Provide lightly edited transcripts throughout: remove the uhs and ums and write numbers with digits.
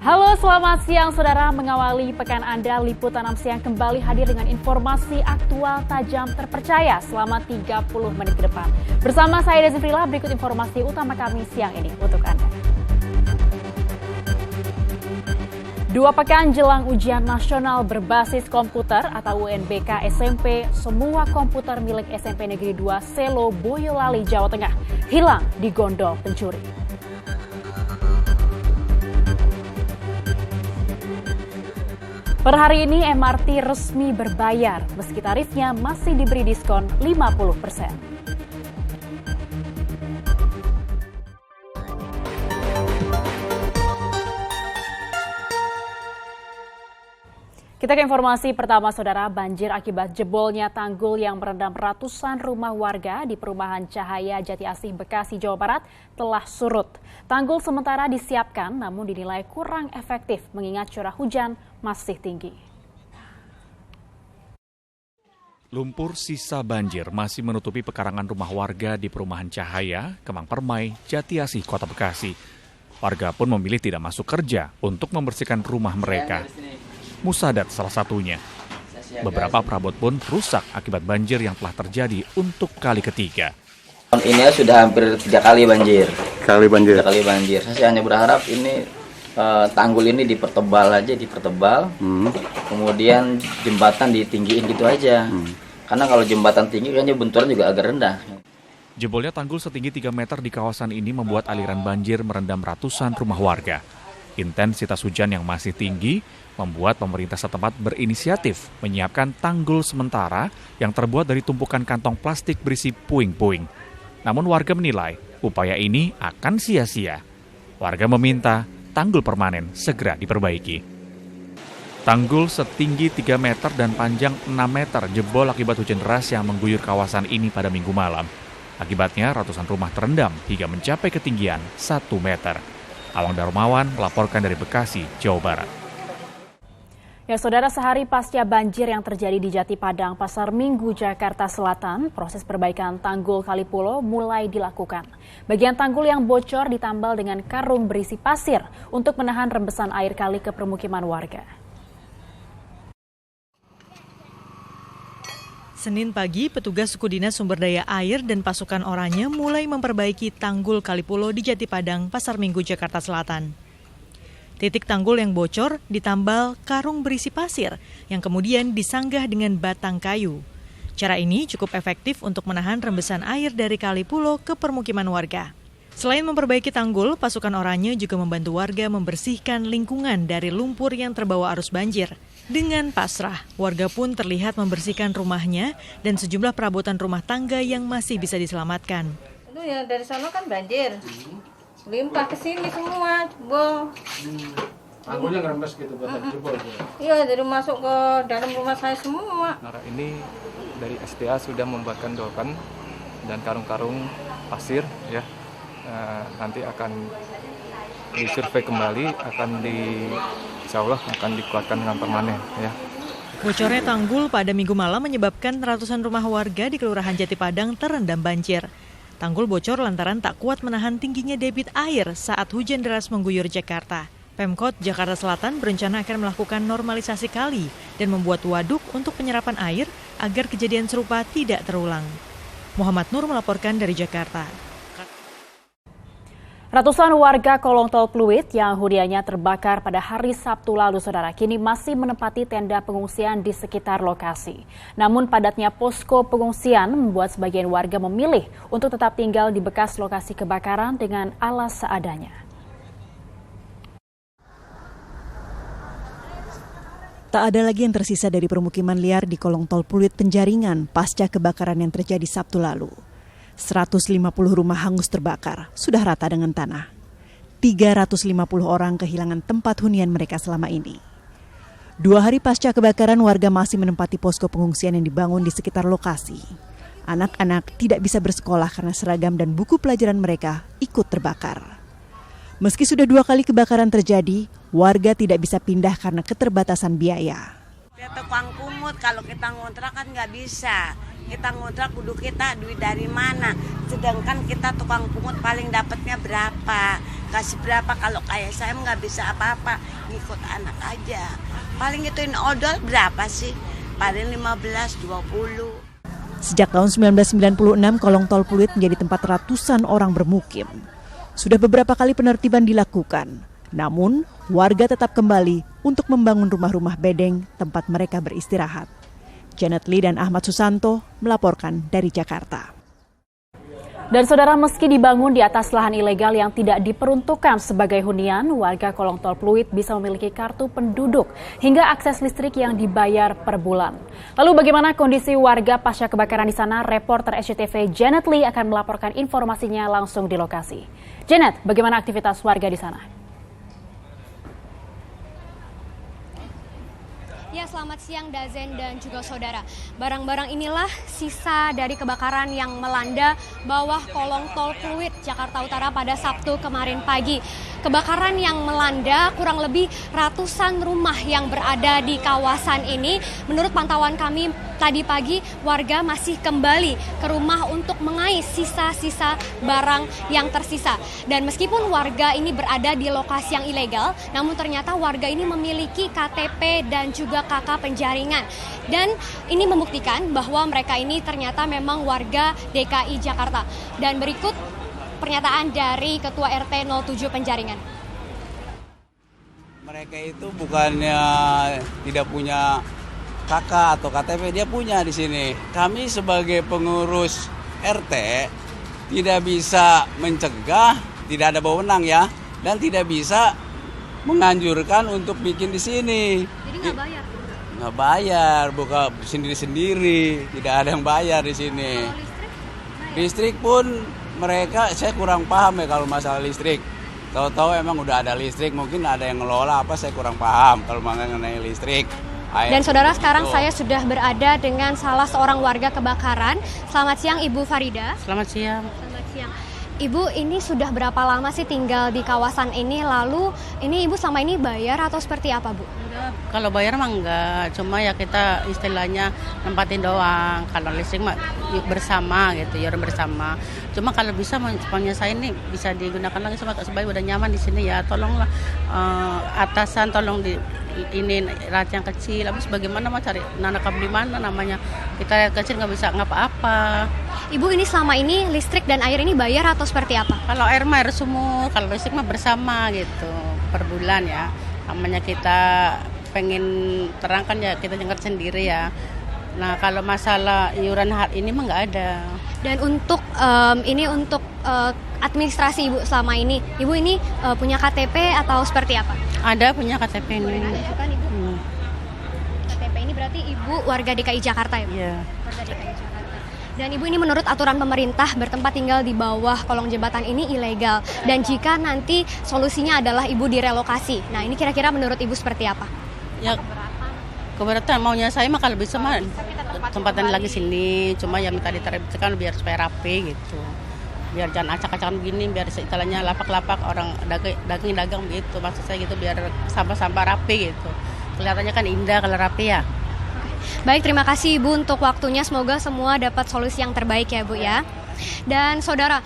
Halo, selamat siang saudara. Mengawali pekan Anda, Liputan 6 Siang kembali hadir dengan informasi aktual tajam terpercaya selama 30 menit ke depan. Bersama saya Desi Frila, berikut informasi utama kami siang ini untuk Anda. 2 pekan jelang ujian nasional berbasis komputer atau UNBK SMP, semua komputer milik SMP Negeri 2 Selo, Boyolali, Jawa Tengah hilang di gondol pencuri. Per hari ini MRT resmi berbayar, meski tarifnya masih diberi diskon 50%. Kita ke informasi pertama, saudara. Banjir akibat jebolnya tanggul yang merendam ratusan rumah warga di perumahan Cahaya Jati Asih, Bekasi, Jawa Barat telah surut. Tanggul sementara disiapkan namun dinilai kurang efektif mengingat curah hujan masih tinggi. Lumpur sisa banjir masih menutupi pekarangan rumah warga di perumahan Cahaya, Kemang Permai, Jati Asih, Kota Bekasi. Warga pun memilih tidak masuk kerja untuk membersihkan rumah mereka. Musadat salah satunya. Beberapa perabot pun rusak akibat banjir yang telah terjadi untuk kali ketiga. Ini sudah hampir 3 kali banjir. 3 kali banjir. Saya hanya berharap ini tanggul ini dipertebal. Kemudian jembatan ditinggiin gitu aja. Karena kalau jembatan tinggi kayaknya benturan juga agak rendah. Jebolnya tanggul setinggi 3 meter di kawasan ini membuat aliran banjir merendam ratusan rumah warga. Intensitas hujan yang masih tinggi membuat pemerintah setempat berinisiatif menyiapkan tanggul sementara yang terbuat dari tumpukan kantong plastik berisi puing-puing. Namun warga menilai upaya ini akan sia-sia. Warga meminta tanggul permanen segera diperbaiki. Tanggul setinggi 3 meter dan panjang 6 meter jebol akibat hujan deras yang mengguyur kawasan ini pada Minggu malam. Akibatnya ratusan rumah terendam hingga mencapai ketinggian 1 meter. Awang Darmawan melaporkan dari Bekasi, Jawa Barat. Ya, saudara, sehari pasca banjir yang terjadi di Jati Padang, Pasar Minggu, Jakarta Selatan, proses perbaikan tanggul Kalipulo mulai dilakukan. Bagian tanggul yang bocor ditambal dengan karung berisi pasir untuk menahan rembesan air kali ke permukiman warga. Senin pagi, petugas Suku Dinas Sumber Daya Air dan pasukan Oranye mulai memperbaiki tanggul Kalipulo di Jati Padang, Pasar Minggu, Jakarta Selatan. Titik tanggul yang bocor ditambal karung berisi pasir yang kemudian disanggah dengan batang kayu. Cara ini cukup efektif untuk menahan rembesan air dari Kalipulo ke permukiman warga. Selain memperbaiki tanggul, pasukan Oranye juga membantu warga membersihkan lingkungan dari lumpur yang terbawa arus banjir. Dengan pasrah, warga pun terlihat membersihkan rumahnya dan sejumlah perabotan rumah tangga yang masih bisa diselamatkan. Itu ya dari sana kan banjir, limpah ke sini semua, jebol. Tanggulnya ngerembes gitu, jebol. Iya, dari masuk ke dalam rumah saya semua. Nah, ini dari SDA sudah membuatkan dolpan dan karung-karung pasir, ya. Nanti akan disurvei kembali, insya Allah akan dikuatkan dengan permanen, ya. Bocornya tanggul pada Minggu malam menyebabkan ratusan rumah warga di Kelurahan Jati Padang terendam banjir. Tanggul bocor lantaran tak kuat menahan tingginya debit air saat hujan deras mengguyur Jakarta. Pemkot Jakarta Selatan berencana akan melakukan normalisasi kali dan membuat waduk untuk penyerapan air agar kejadian serupa tidak terulang. Muhammad Nur melaporkan dari Jakarta. Ratusan warga Kolong Tol Pluit yang huniannya terbakar pada hari Sabtu lalu, saudara, kini masih menempati tenda pengungsian di sekitar lokasi. Namun padatnya posko pengungsian membuat sebagian warga memilih untuk tetap tinggal di bekas lokasi kebakaran dengan alas seadanya. Tak ada lagi yang tersisa dari permukiman liar di Kolong Tol Pluit Penjaringan pasca kebakaran yang terjadi Sabtu lalu. 150 rumah hangus terbakar, sudah rata dengan tanah. 350 orang kehilangan tempat hunian mereka selama ini. 2 hari pasca kebakaran, warga masih menempati posko pengungsian yang dibangun di sekitar lokasi. Anak-anak tidak bisa bersekolah karena seragam dan buku pelajaran mereka ikut terbakar. Meski sudah 2 kali kebakaran terjadi, warga tidak bisa pindah karena keterbatasan biaya. Tukang kumut, kalau kita ngontrak kan nggak bisa. Kita ngontrak kudu kita duit dari mana? Sedangkan kita tukang pungut paling dapatnya berapa? Kasih berapa? Kalau kayak saya nggak bisa apa-apa, ngikut anak aja. Paling ituin odol berapa sih? Paling 15-20. Sejak tahun 1996, kolong tol Pluit menjadi tempat ratusan orang bermukim. Sudah beberapa kali penertiban dilakukan, namun warga tetap kembali untuk membangun rumah-rumah bedeng tempat mereka beristirahat. Janet Lee dan Ahmad Susanto melaporkan dari Jakarta. Dan saudara, meski dibangun di atas lahan ilegal yang tidak diperuntukkan sebagai hunian, warga kolong tol Pluit bisa memiliki kartu penduduk hingga akses listrik yang dibayar per bulan. Lalu bagaimana kondisi warga pasca kebakaran di sana? Reporter SCTV Janet Lee akan melaporkan informasinya langsung di lokasi. Janet, bagaimana aktivitas warga di sana? Ya, selamat siang Dazen dan juga saudara. Barang-barang inilah sisa dari kebakaran yang melanda bawah kolong tol Pluit, Jakarta Utara pada Sabtu kemarin pagi. Kebakaran yang melanda kurang lebih ratusan rumah yang berada di kawasan ini. Menurut pantauan kami tadi pagi, warga masih kembali ke rumah untuk mengais sisa-sisa barang yang tersisa. Dan meskipun warga ini berada di lokasi yang ilegal, namun ternyata warga ini memiliki KTP dan juga KK penjaringan. Dan ini membuktikan bahwa mereka ini ternyata memang warga DKI Jakarta. Dan berikut pernyataan dari Ketua RT 07 Penjaringan. Mereka itu bukannya tidak punya KK atau KTP, dia punya di sini. Kami sebagai pengurus RT tidak bisa mencegah, tidak ada wewenang ya, dan tidak bisa menganjurkan untuk bikin di sini. Jadi nggak bayar? Nggak bayar, buka sendiri-sendiri, tidak ada yang bayar di sini. Kalau listrik pun mereka, saya kurang paham ya kalau masalah listrik. Tahu-tahu emang udah ada listrik, mungkin ada yang ngelola apa, saya kurang paham kalau mengenai listrik. Dan saudara, sekarang saya sudah berada dengan salah seorang warga kebakaran. Selamat siang Ibu Farida. Selamat siang. Selamat siang. Ibu, ini sudah berapa lama sih tinggal di kawasan ini? Lalu ini Ibu selama ini bayar atau seperti apa, Bu? Enggak, kalau bayar mah enggak, cuma ya kita istilahnya nempatin doang. Kalau listrik mah bersama gitu, iuran bersama. Cuma kalau bisa punya saya ini bisa digunakan lagi supaya udah nyaman di sini ya. Tolonglah atasan tolong di ini rakyat yang kecil. Habis bagaimana mau cari anak di mana namanya? Kita rakyat kecil nggak bisa ngapa-apa. Ibu, ini selama ini listrik dan air ini bayar atau seperti apa? Kalau air mah air sumur, kalau listrik mah bersama gitu per bulan ya. Namanya kita pengen terangkan ya kita dengar sendiri ya. Nah kalau masalah iuran hal ini mah nggak ada. Dan untuk administrasi Ibu selama ini, Ibu ini punya KTP atau seperti apa? Ada, punya KTP ini. Kan, Ibu? KTP ini berarti Ibu warga DKI Jakarta ya, Bu? Iya. Warga DKI Jakarta. Dan Ibu ini menurut aturan pemerintah bertempat tinggal di bawah kolong jembatan ini ilegal. Dan jika nanti solusinya adalah Ibu direlokasi. Nah ini kira-kira menurut Ibu seperti apa? Ya, keberatan maunya saya mah kalau bisa mah tempatan lagi sini. Cuma ya minta diterapkan biar supaya rapi gitu. Biar jangan acak-acakan begini, biar istilahnya lapak-lapak orang dagang gitu. Maksud saya gitu biar sampah-sampah rapi gitu. Kelihatannya kan indah kalau rapi ya. Baik, terima kasih Ibu untuk waktunya. Semoga semua dapat solusi yang terbaik ya Bu ya. Dan saudara,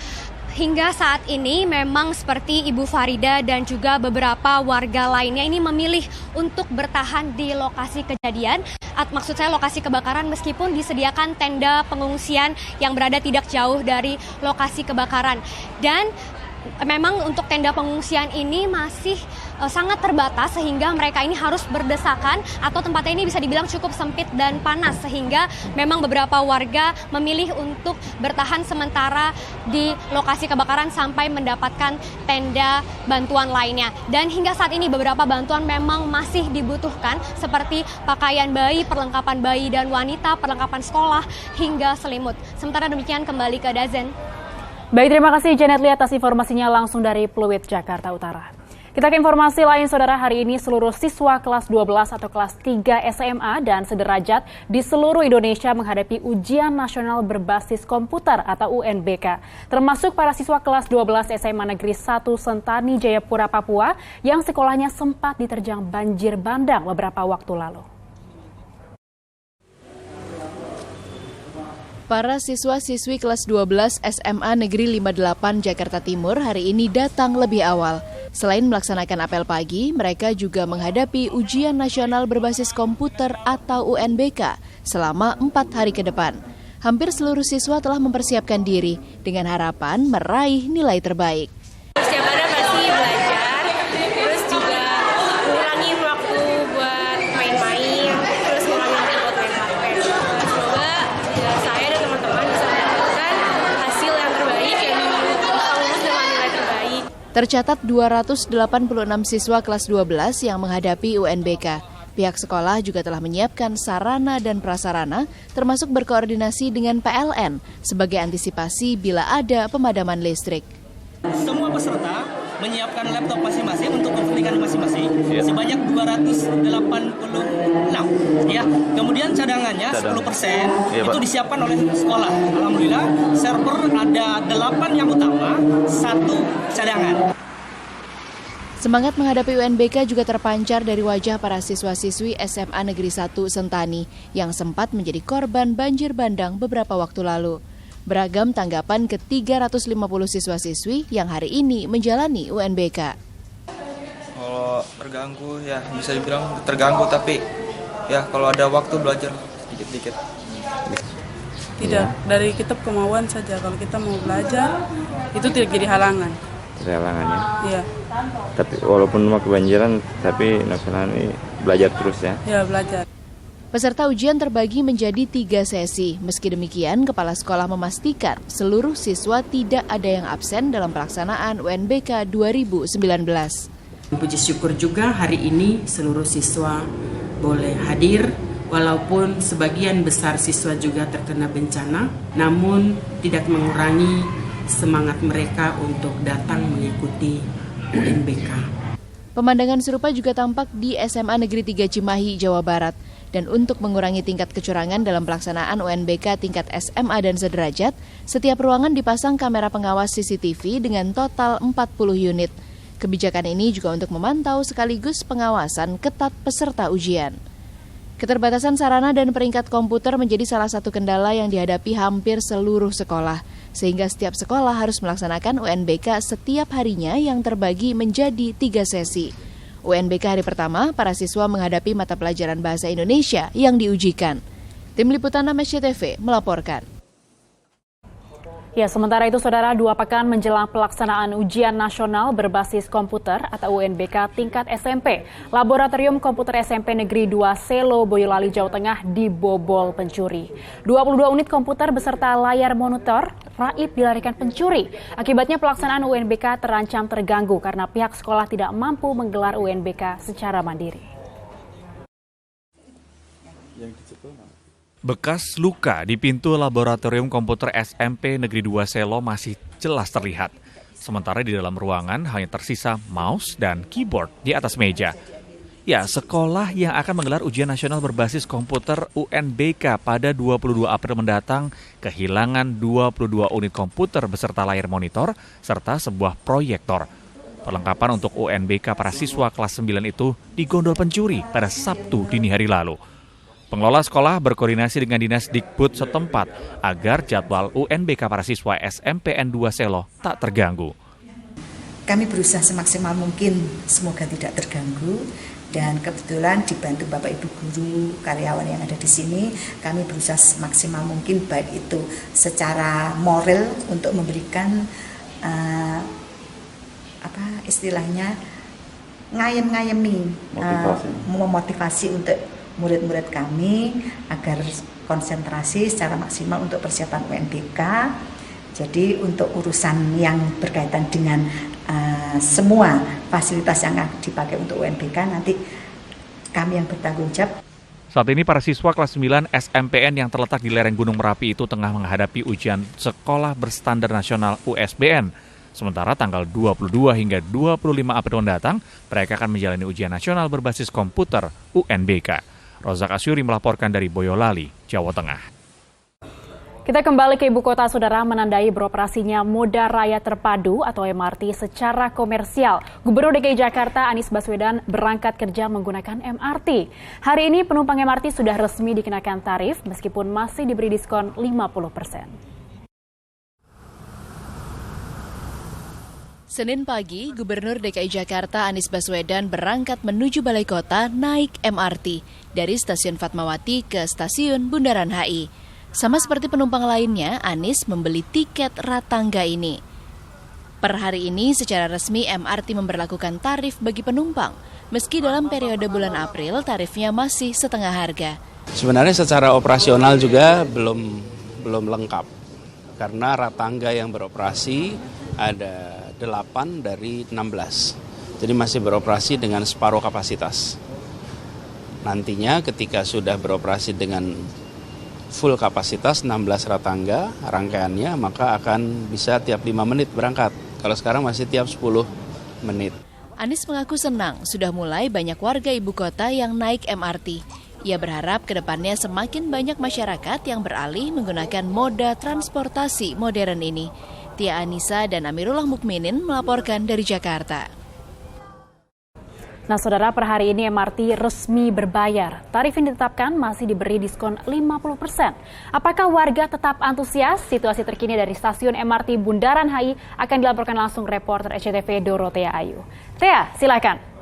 hingga saat ini memang seperti Ibu Farida dan juga beberapa warga lainnya ini memilih untuk bertahan di lokasi kejadian. Maksud saya lokasi kebakaran, meskipun disediakan tenda pengungsian yang berada tidak jauh dari lokasi kebakaran. Dan memang untuk tenda pengungsian ini masih sangat terbatas sehingga mereka ini harus berdesakan atau tempatnya ini bisa dibilang cukup sempit dan panas sehingga memang beberapa warga memilih untuk bertahan sementara di lokasi kebakaran sampai mendapatkan tenda bantuan lainnya. Dan hingga saat ini beberapa bantuan memang masih dibutuhkan seperti pakaian bayi, perlengkapan bayi dan wanita, perlengkapan sekolah hingga selimut. Sementara demikian kembali ke Dazen. Baik, terima kasih Janet Lee atas informasinya langsung dari Pluit, Jakarta Utara. Kita ke informasi lain, saudara. Hari ini seluruh siswa kelas 12 atau kelas 3 SMA dan sederajat di seluruh Indonesia menghadapi ujian nasional berbasis komputer atau UNBK. Termasuk para siswa kelas 12 SMA Negeri 1 Sentani, Jayapura, Papua yang sekolahnya sempat diterjang banjir bandang beberapa waktu lalu. Para siswa-siswi kelas 12 SMA Negeri 58 Jakarta Timur hari ini datang lebih awal. Selain melaksanakan apel pagi, mereka juga menghadapi ujian nasional berbasis komputer atau UNBK selama 4 hari ke depan. Hampir seluruh siswa telah mempersiapkan diri dengan harapan meraih nilai terbaik. Persiapannya pasti belajar, terus juga ngurangin waktu buat main-main, terus ngurangin waktu buat main HP. Semoga saya dan teman-teman bisa mendapatkan hasil yang terbaik yang lulus dengan nilai terbaik. Tercatat 286 siswa kelas 12 yang menghadapi UNBK. Pihak sekolah juga telah menyiapkan sarana dan prasarana, termasuk berkoordinasi dengan PLN sebagai antisipasi bila ada pemadaman listrik. Semua peserta menyiapkan laptop masing-masing untuk kepentingan masing-masing sebanyak 286 ya. Kemudian cadangannya 10% itu disiapkan oleh sekolah. Alhamdulillah server ada 8 yang utama, 1 cadangan. Semangat menghadapi UNBK juga terpancar dari wajah para siswa-siswi SMA Negeri 1 Sentani yang sempat menjadi korban banjir bandang beberapa waktu lalu. Beragam tanggapan ke 350 siswa-siswi yang hari ini menjalani UNBK. Kalau terganggu ya bisa dibilang terganggu, tapi ya kalau ada waktu belajar sedikit-sedikit. Tidak, dari kitab kemauan saja. Kalau kita mau belajar itu tidak jadi halangan. Halangannya. Iya. Tapi walaupun mau kebanjiran, tapi nasional ini belajar terus ya. Ya, belajar. Peserta ujian terbagi menjadi 3 sesi. Meski demikian, kepala sekolah memastikan seluruh siswa tidak ada yang absen dalam pelaksanaan UNBK 2019. Puji syukur juga hari ini seluruh siswa boleh hadir, walaupun sebagian besar siswa juga terkena bencana, namun tidak mengurangi semangat mereka untuk datang mengikuti UNBK. Pemandangan serupa juga tampak di SMA Negeri 3 Cimahi, Jawa Barat. Dan untuk mengurangi tingkat kecurangan dalam pelaksanaan UNBK tingkat SMA dan sederajat, setiap ruangan dipasang kamera pengawas CCTV dengan total 40 unit. Kebijakan ini juga untuk memantau sekaligus pengawasan ketat peserta ujian. Keterbatasan sarana dan peringkat komputer menjadi salah satu kendala yang dihadapi hampir seluruh sekolah, sehingga setiap sekolah harus melaksanakan UNBK setiap harinya yang terbagi menjadi 3 sesi. UNBK hari pertama, para siswa menghadapi mata pelajaran bahasa Indonesia yang diujikan. Tim Liputan SCTV melaporkan. Ya, sementara itu, Saudara, 2 pekan menjelang pelaksanaan ujian nasional berbasis komputer atau UNBK tingkat SMP, Laboratorium Komputer SMP Negeri 2 Selo, Boyolali, Jawa Tengah dibobol pencuri. 22 unit komputer beserta layar monitor raib dilarikan pencuri. Akibatnya pelaksanaan UNBK terancam terganggu karena pihak sekolah tidak mampu menggelar UNBK secara mandiri. Bekas luka di pintu Laboratorium Komputer SMP Negeri 2 Selo masih jelas terlihat. Sementara di dalam ruangan hanya tersisa mouse dan keyboard di atas meja. Ya, sekolah yang akan menggelar ujian nasional berbasis komputer UNBK pada 22 April mendatang kehilangan 22 unit komputer beserta layar monitor serta sebuah proyektor. Perlengkapan untuk UNBK para siswa kelas 9 itu digondol pencuri pada Sabtu dini hari lalu. Pengelola sekolah berkoordinasi dengan Dinas Dikbud setempat agar jadwal UNBK para siswa SMPN 2 Selo tak terganggu. Kami berusaha semaksimal mungkin semoga tidak terganggu, dan kebetulan dibantu Bapak Ibu guru, karyawan yang ada di sini, kami berusaha semaksimal mungkin baik itu secara moral untuk memberikan istilahnya ngayem-ngayemi, memotivasi untuk murid-murid kami agar konsentrasi secara maksimal untuk persiapan UNBK. Jadi untuk urusan yang berkaitan dengan semua fasilitas yang dipakai untuk UNBK nanti kami yang bertanggung jawab. Saat ini para siswa kelas 9 SMPN yang terletak di lereng Gunung Merapi itu tengah menghadapi ujian sekolah berstandar nasional USBN. Sementara tanggal 22 hingga 25 April mendatang, mereka akan menjalani ujian nasional berbasis komputer UNBK. Rozak Asyuri melaporkan dari Boyolali, Jawa Tengah. Kita kembali ke ibu kota, saudara, menandai beroperasinya Moda Raya Terpadu atau MRT secara komersial. Gubernur DKI Jakarta Anies Baswedan berangkat kerja menggunakan MRT. Hari ini penumpang MRT sudah resmi dikenakan tarif meskipun masih diberi diskon 50%. Senin pagi, Gubernur DKI Jakarta Anies Baswedan berangkat menuju Balai Kota naik MRT dari Stasiun Fatmawati ke Stasiun Bundaran HI. Sama seperti penumpang lainnya, Anies membeli tiket Ratangga ini. Per hari ini, secara resmi MRT memberlakukan tarif bagi penumpang, meski dalam periode bulan April tarifnya masih setengah harga. Sebenarnya secara operasional juga belum lengkap, karena Ratangga yang beroperasi ada 8 dari 16, jadi masih beroperasi dengan separuh kapasitas. Nantinya ketika sudah beroperasi dengan full kapasitas 16 Ratangga rangkaiannya, maka akan bisa tiap 5 menit berangkat. Kalau sekarang masih tiap 10 menit. Anies mengaku senang sudah mulai banyak warga ibu kota yang naik MRT. Ia berharap kedepannya semakin banyak masyarakat yang beralih menggunakan moda transportasi modern ini. Tia Anissa dan Amirullah Mukminin melaporkan dari Jakarta. Nah, saudara, per hari ini MRT resmi berbayar. Tarif yang ditetapkan masih diberi diskon 50%. Apakah warga tetap antusias? Situasi terkini dari stasiun MRT Bundaran HI akan dilaporkan langsung reporter SCTV Dorothea Ayu. Tea, silakan.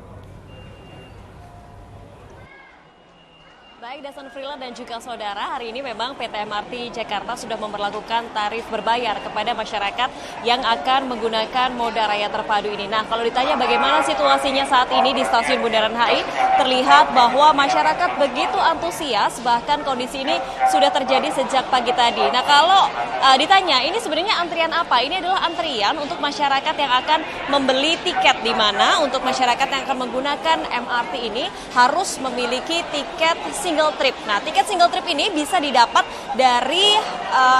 Baik, Dasan Frila dan juga saudara, hari ini memang PT MRT Jakarta sudah memperlakukan tarif berbayar kepada masyarakat yang akan menggunakan moda raya terpadu ini. Nah, kalau ditanya bagaimana situasinya saat ini di stasiun Bundaran HI, terlihat bahwa masyarakat begitu antusias, bahkan kondisi ini sudah terjadi sejak pagi tadi. Nah, kalau ditanya ini sebenarnya antrian apa? Ini adalah antrian untuk masyarakat yang akan membeli tiket, di mana untuk masyarakat yang akan menggunakan MRT ini harus memiliki tiket single trip. Nah, tiket single trip ini bisa didapat dari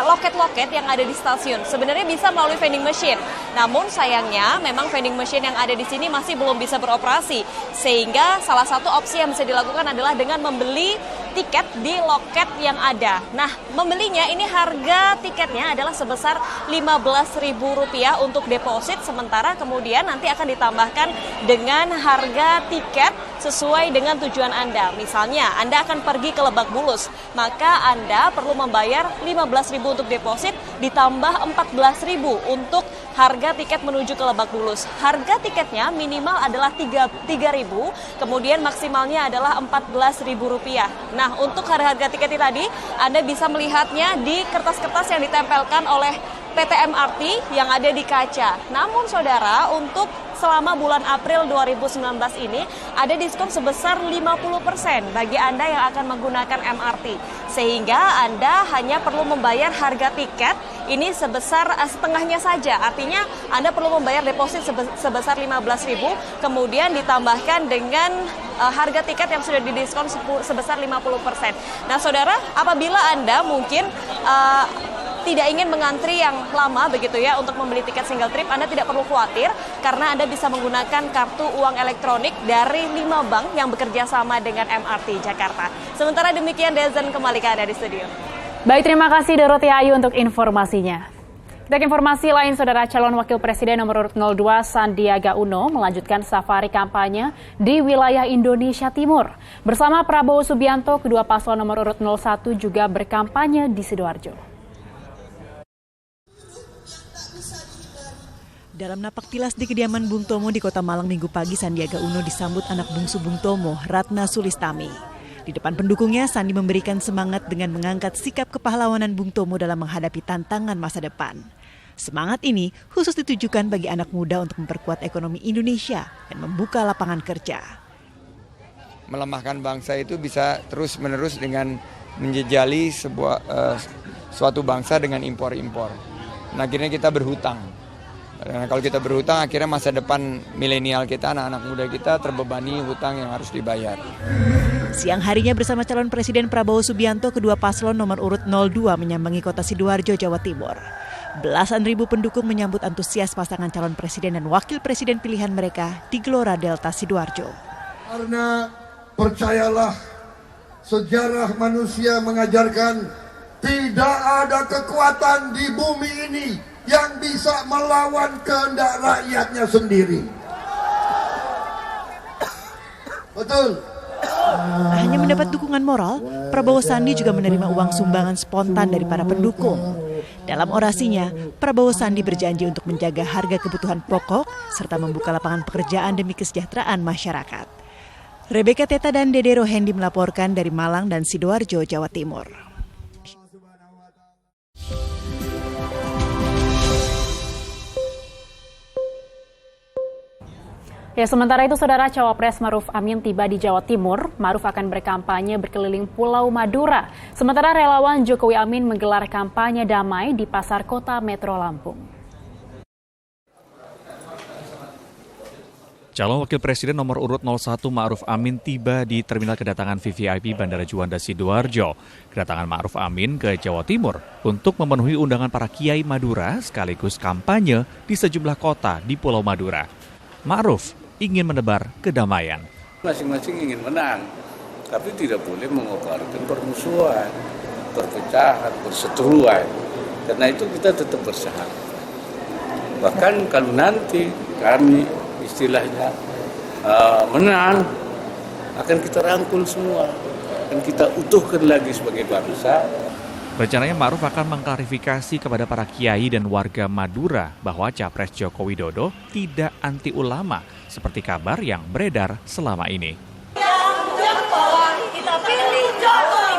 loket-loket yang ada di stasiun. Sebenarnya bisa melalui vending machine. Namun sayangnya memang vending machine yang ada di sini masih belum bisa beroperasi. Sehingga salah satu opsi yang bisa dilakukan adalah dengan membeli tiket di loket yang ada. Nah, membelinya ini harga tiketnya adalah sebesar Rp15.000 untuk deposit, sementara kemudian nanti akan ditambahkan dengan harga tiket sesuai dengan tujuan Anda. Misalnya, Anda akan pergi ke Lebak Bulus, maka Anda perlu membayar Rp15.000 untuk deposit, ditambah Rp14.000 untuk harga tiket menuju ke Lebak Bulus. Harga tiketnya minimal adalah Rp3.000, kemudian maksimalnya adalah Rp14.000. Nah, untuk harga tiket tadi, Anda bisa melihatnya di kertas-kertas yang ditempelkan oleh PT MRT yang ada di kaca. Namun, saudara, untuk selama bulan April 2019 ini ada diskon sebesar 50% bagi Anda yang akan menggunakan MRT. Sehingga Anda hanya perlu membayar harga tiket ini sebesar setengahnya saja. Artinya Anda perlu membayar deposit sebesar Rp15.000, kemudian ditambahkan dengan harga tiket yang sudah didiskon sebesar 50%. Nah, saudara, apabila Anda mungkin tidak ingin mengantri yang lama begitu ya untuk membeli tiket single trip, Anda tidak perlu khawatir karena Anda bisa menggunakan kartu uang elektronik dari 5 bank yang bekerja sama dengan MRT Jakarta. Sementara demikian, Dezen, kembali ke Anda di studio. Baik, terima kasih Dorothea Ayu untuk informasinya. Kita ke informasi lain, saudara. Calon Wakil Presiden nomor urut 02 Sandiaga Uno melanjutkan safari kampanye di wilayah Indonesia Timur. Bersama Prabowo Subianto, kedua paslon nomor urut 01 juga berkampanye di Sidoarjo. Dalam napak tilas di kediaman Bung Tomo di Kota Malang Minggu pagi, Sandiaga Uno disambut anak bungsu Bung Tomo, Ratna Sulistami. Di depan pendukungnya, Sandi memberikan semangat dengan mengangkat sikap kepahlawanan Bung Tomo dalam menghadapi tantangan masa depan. Semangat ini khusus ditujukan bagi anak muda untuk memperkuat ekonomi Indonesia dan membuka lapangan kerja. Melemahkan bangsa itu bisa terus-menerus dengan menjejali suatu bangsa dengan impor-impor. Nah, akhirnya kita berhutang. Karena kalau kita berhutang, akhirnya masa depan milenial kita, anak-anak muda kita terbebani hutang yang harus dibayar. Siang harinya bersama calon Presiden Prabowo Subianto, kedua paslon nomor urut 02 menyambangi Kota Sidoarjo, Jawa Timur. Belasan ribu pendukung menyambut antusias pasangan calon presiden dan wakil presiden pilihan mereka di Gelora Delta Sidoarjo. Karena percayalah, sejarah manusia mengajarkan Tidak ada kekuatan di bumi ini yang bisa melawan kehendak rakyatnya sendiri. Betul. Hanya mendapat dukungan moral, Prabowo Sandi juga menerima uang sumbangan spontan dari para pendukung. Dalam orasinya, Prabowo Sandi berjanji untuk menjaga harga kebutuhan pokok serta membuka lapangan pekerjaan demi kesejahteraan masyarakat. Rebecca Teta dan Dede Rohendi melaporkan dari Malang dan Sidoarjo, Jawa Timur. Ya, sementara itu Saudara, Cawapres Ma'ruf Amin tiba di Jawa Timur. Ma'ruf akan berkampanye berkeliling Pulau Madura. Sementara relawan Jokowi Amin menggelar kampanye damai di Pasar Kota Metro Lampung. Calon Wakil Presiden nomor urut 01 Ma'ruf Amin tiba di Terminal Kedatangan VVIP Bandara Juanda Sidoarjo. Kedatangan Ma'ruf Amin ke Jawa Timur untuk memenuhi undangan para kiai Madura sekaligus kampanye di sejumlah kota di Pulau Madura. Ma'ruf ingin menebar kedamaian. Masing-masing ingin menang, tapi tidak boleh mengobarkan permusuhan, perpecahan, perseteruan. Karena itu kita tetap bersahabat. Bahkan kalau nanti kami istilahnya menang, akan kita rangkul semua, akan kita utuhkan lagi sebagai bangsa. Rencananya Ma'ruf akan mengklarifikasi kepada para kiai dan warga Madura bahwa Capres Joko Widodo tidak anti ulama seperti kabar yang beredar selama ini. Kita pilih Jokowi,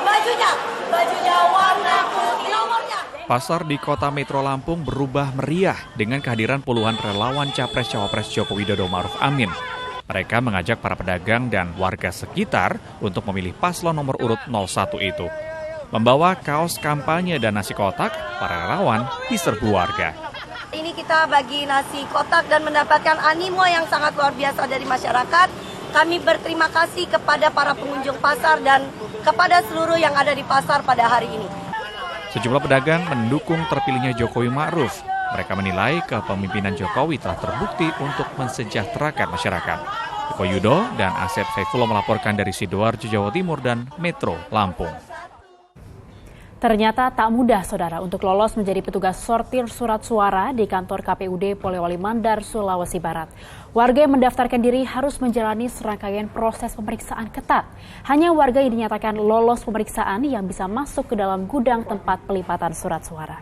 bajunya warna putih, nomornya. Pasar di kota Metro Lampung berubah meriah dengan kehadiran puluhan relawan Capres-Cawapres Joko Widodo Ma'ruf Amin. Mereka mengajak para pedagang dan warga sekitar untuk memilih paslon nomor urut 01 itu. Membawa kaos kampanye dan nasi kotak, para relawan diserbu warga. Ini kita bagi nasi kotak dan mendapatkan animo yang sangat luar biasa dari masyarakat. Kami berterima kasih kepada para pengunjung pasar dan kepada seluruh yang ada di pasar pada hari ini. Sejumlah pedagang mendukung terpilihnya Jokowi Ma'ruf. Mereka menilai kepemimpinan Jokowi telah terbukti untuk mensejahterakan masyarakat. Joko Yudo dan Asep Saifullah melaporkan dari Sidoarjo, Jawa Timur dan Metro Lampung. Ternyata tak mudah, Saudara, untuk lolos menjadi petugas sortir surat suara di kantor KPUD Polewali Mandar, Sulawesi Barat. Warga yang mendaftarkan diri harus menjalani serangkaian proses pemeriksaan ketat. Hanya warga yang dinyatakan lolos pemeriksaan yang bisa masuk ke dalam gudang tempat pelipatan surat suara.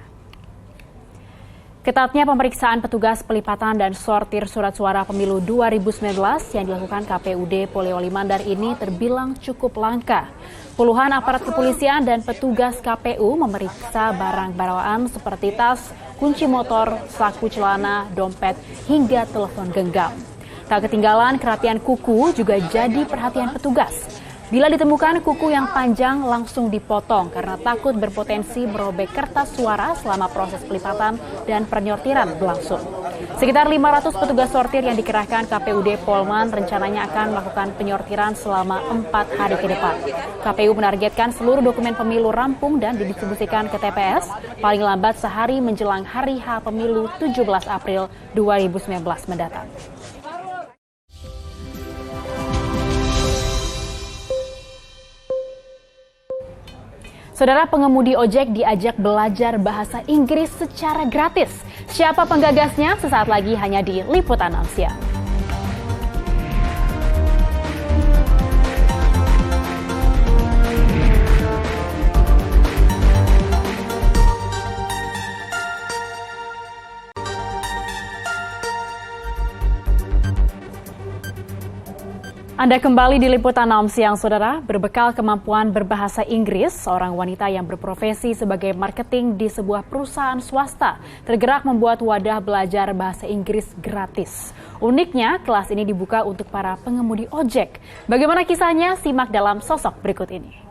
Ketatnya pemeriksaan petugas pelipatan dan sortir surat suara pemilu 2019 yang dilakukan KPUD Polewali Mandar ini terbilang cukup langka. Puluhan aparat kepolisian dan petugas KPU memeriksa barang bawaan seperti tas, kunci motor, saku celana, dompet, hingga telepon genggam. Tak ketinggalan, kerapian kuku juga jadi perhatian petugas. Bila ditemukan kuku yang panjang langsung dipotong karena takut berpotensi merobek kertas suara selama proses pelipatan dan penyortiran berlangsung. Sekitar 500 petugas sortir yang dikerahkan KPUD Polman rencananya akan melakukan penyortiran selama 4 hari ke depan. KPU menargetkan seluruh dokumen pemilu rampung dan didistribusikan ke TPS paling lambat sehari menjelang Hari H Pemilu 17 April 2019 mendatang. Saudara, pengemudi ojek diajak belajar bahasa Inggris secara gratis. Siapa penggagasnya? Sesaat lagi hanya di Liputan 6 Siang. Anda kembali di Liputan 6 Siang, Saudara. Berbekal kemampuan berbahasa Inggris, seorang wanita yang berprofesi sebagai marketing di sebuah perusahaan swasta tergerak membuat wadah belajar bahasa Inggris gratis. Uniknya, kelas ini dibuka untuk para pengemudi ojek. Bagaimana kisahnya? Simak dalam sosok berikut ini.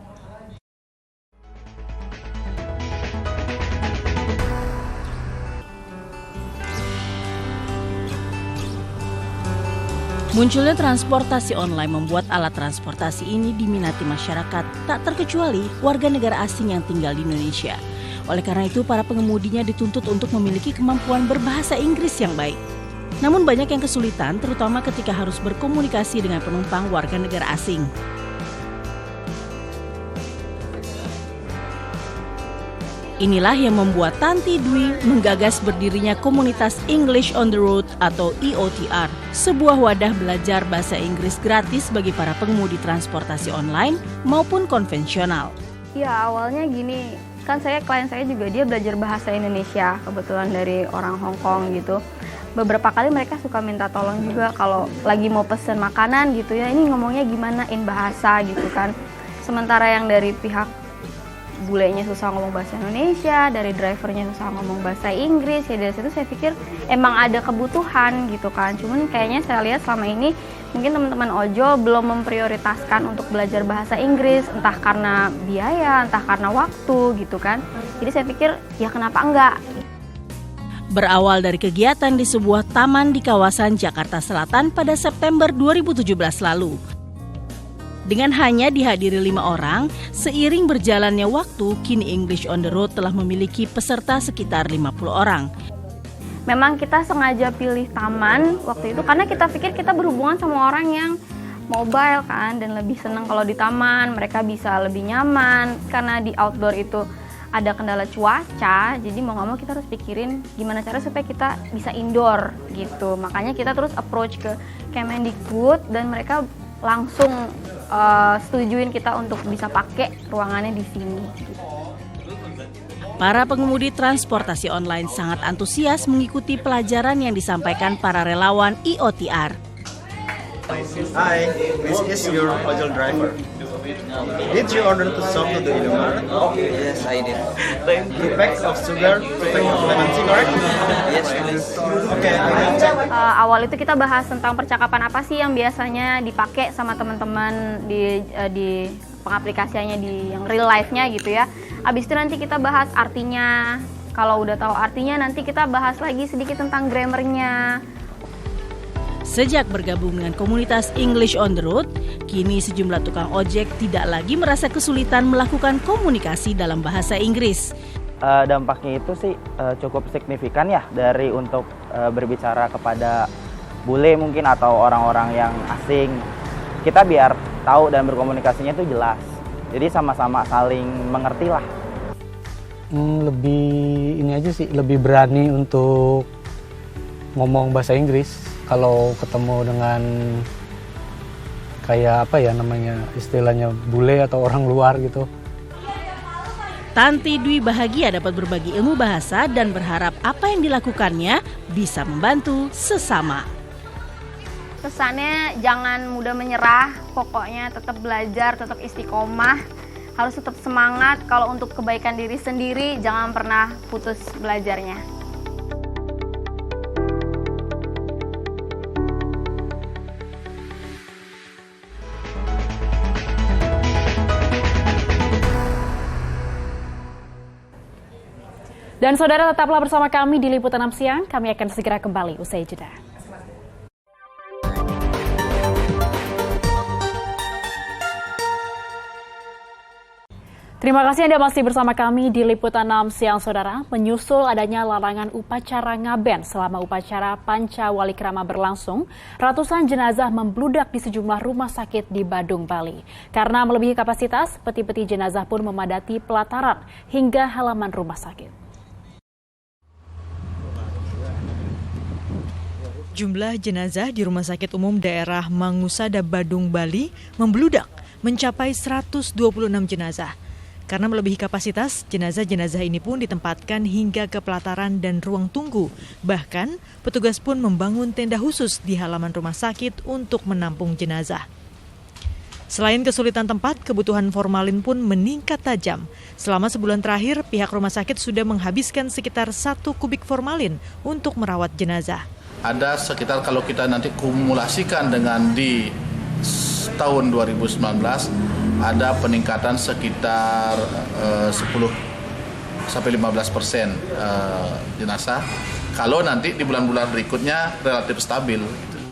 Munculnya transportasi online membuat alat transportasi ini diminati masyarakat, tak terkecuali warga negara asing yang tinggal di Indonesia. Oleh karena itu, para pengemudinya dituntut untuk memiliki kemampuan berbahasa Inggris yang baik. Namun banyak yang kesulitan, terutama ketika harus berkomunikasi dengan penumpang warga negara asing. Inilah yang membuat Tanti Dwi menggagas berdirinya komunitas English on the Road atau EOTR, sebuah wadah belajar bahasa Inggris gratis bagi para pengemudi transportasi online maupun konvensional. Ya awalnya gini, kan klien saya juga dia belajar bahasa Indonesia, kebetulan dari orang Hong Kong gitu. Beberapa kali mereka suka minta tolong juga kalau lagi mau pesen makanan gitu ya, ini ngomongnya gimana in bahasa gitu kan. Sementara yang dari pihak bulenya susah ngomong bahasa Indonesia, dari drivernya susah ngomong bahasa Inggris, ya dari situ saya pikir emang ada kebutuhan gitu kan. Cuman kayaknya saya lihat selama ini mungkin teman-teman ojol belum memprioritaskan untuk belajar bahasa Inggris, entah karena biaya, entah karena waktu gitu kan. Jadi saya pikir ya kenapa enggak. Berawal dari kegiatan di sebuah taman di kawasan Jakarta Selatan pada September 2017 lalu. Dengan hanya dihadiri 5 orang, seiring berjalannya waktu, kini English on the Road telah memiliki peserta sekitar 50 orang. Memang kita sengaja pilih taman waktu itu karena kita pikir kita berhubungan sama orang yang mobile kan, dan lebih senang kalau di taman, mereka bisa lebih nyaman. Karena di outdoor itu ada kendala cuaca, jadi mau nggak mau kita harus pikirin gimana cara supaya kita bisa indoor gitu. Makanya kita terus approach ke Kemendikbud dan mereka langsung setujuin kita untuk bisa pakai ruangannya di sini. Para pengemudi transportasi online sangat antusias mengikuti pelajaran yang disampaikan para relawan EOTR. Hi, this is your ojol driver. Did you order to shop to the Indomaret? Yes, I did. 2 packs of sugar, 2 packs of lemon tea, correct? Yes, please. Okay, I will check. Awal itu kita bahas tentang percakapan apa sih yang biasanya dipakai sama teman-teman di pengaplikasiannya di yang real life-nya gitu ya. Abis itu nanti kita bahas artinya. Kalau udah tahu artinya nanti kita bahas lagi sedikit tentang grammarnya. Sejak bergabung dengan komunitas English on the Road, kini sejumlah tukang ojek tidak lagi merasa kesulitan melakukan komunikasi dalam bahasa Inggris. Dampaknya itu sih cukup signifikan ya, dari untuk berbicara kepada bule mungkin atau orang-orang yang asing. Kita biar tahu dan berkomunikasinya itu jelas. Jadi sama-sama saling mengerti lah. Lebih ini aja sih, lebih berani untuk ngomong bahasa Inggris. Kalau ketemu dengan kayak apa ya namanya, istilahnya bule atau orang luar gitu. Tanti Dwi bahagia dapat berbagi ilmu bahasa dan berharap apa yang dilakukannya bisa membantu sesama. Pesannya jangan mudah menyerah, pokoknya tetap belajar, tetap istiqomah, harus tetap semangat. Kalau untuk kebaikan diri sendiri jangan pernah putus belajarnya. Dan saudara, tetaplah bersama kami di Liputan 6 Siang. Kami akan segera kembali usai jeda. Terima kasih Anda masih bersama kami di Liputan 6 Siang, saudara. Menyusul adanya larangan upacara ngaben selama upacara Panca Walikrama berlangsung, ratusan jenazah membludak di sejumlah rumah sakit di Badung, Bali. Karena melebihi kapasitas, peti-peti jenazah pun memadati pelataran hingga halaman rumah sakit. Jumlah jenazah di Rumah Sakit Umum Daerah Mangusada, Badung, Bali membludak mencapai 126 jenazah. Karena melebihi kapasitas, jenazah-jenazah ini pun ditempatkan hingga ke pelataran dan ruang tunggu. Bahkan, petugas pun membangun tenda khusus di halaman rumah sakit untuk menampung jenazah. Selain kesulitan tempat, kebutuhan formalin pun meningkat tajam. Selama sebulan terakhir, pihak rumah sakit sudah menghabiskan sekitar 1 kubik formalin untuk merawat jenazah. Ada sekitar, kalau kita nanti kumulasikan dengan di tahun 2019, ada peningkatan sekitar 10-15% jenazah. Kalau nanti di bulan-bulan berikutnya relatif stabil.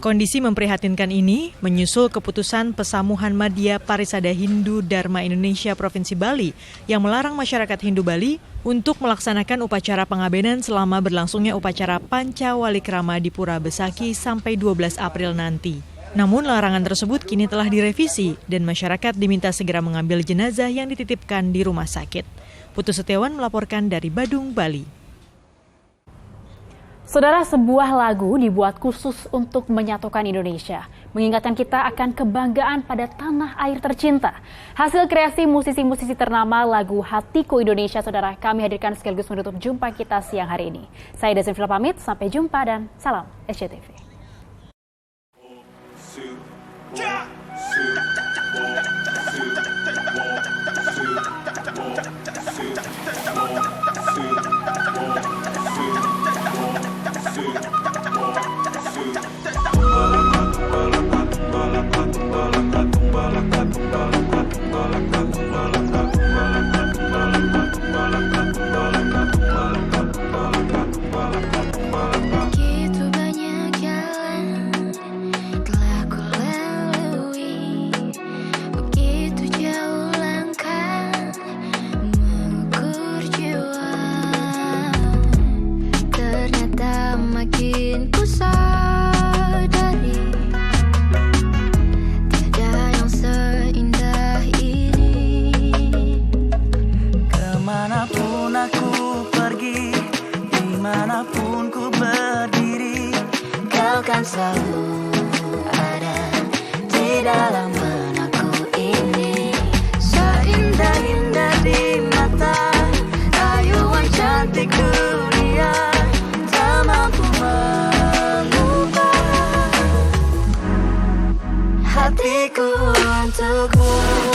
Kondisi memprihatinkan ini menyusul keputusan Pesamuhan Madya Parisada Hindu Dharma Indonesia Provinsi Bali yang melarang masyarakat Hindu Bali untuk melaksanakan upacara pengabenan selama berlangsungnya upacara Panca Walikrama di Pura Besaki sampai 12 April nanti. Namun larangan tersebut kini telah direvisi dan masyarakat diminta segera mengambil jenazah yang dititipkan di rumah sakit. Putu Setiawan melaporkan dari Badung, Bali. Saudara, sebuah lagu dibuat khusus untuk menyatukan Indonesia, mengingatkan kita akan kebanggaan pada tanah air tercinta. Hasil kreasi musisi-musisi ternama lagu Hatiku Indonesia, saudara, kami hadirkan sekaligus menutup jumpa kita siang hari ini. Saya Desi Fila pamit, sampai jumpa dan salam SCTV. Kemanapun aku pergi, dimanapun ku berdiri, kau kan selalu ada di dalam benakku ini. Seindah-indah di mata, rayuan cantik dunia, tak mampu mengubah hatiku untukmu.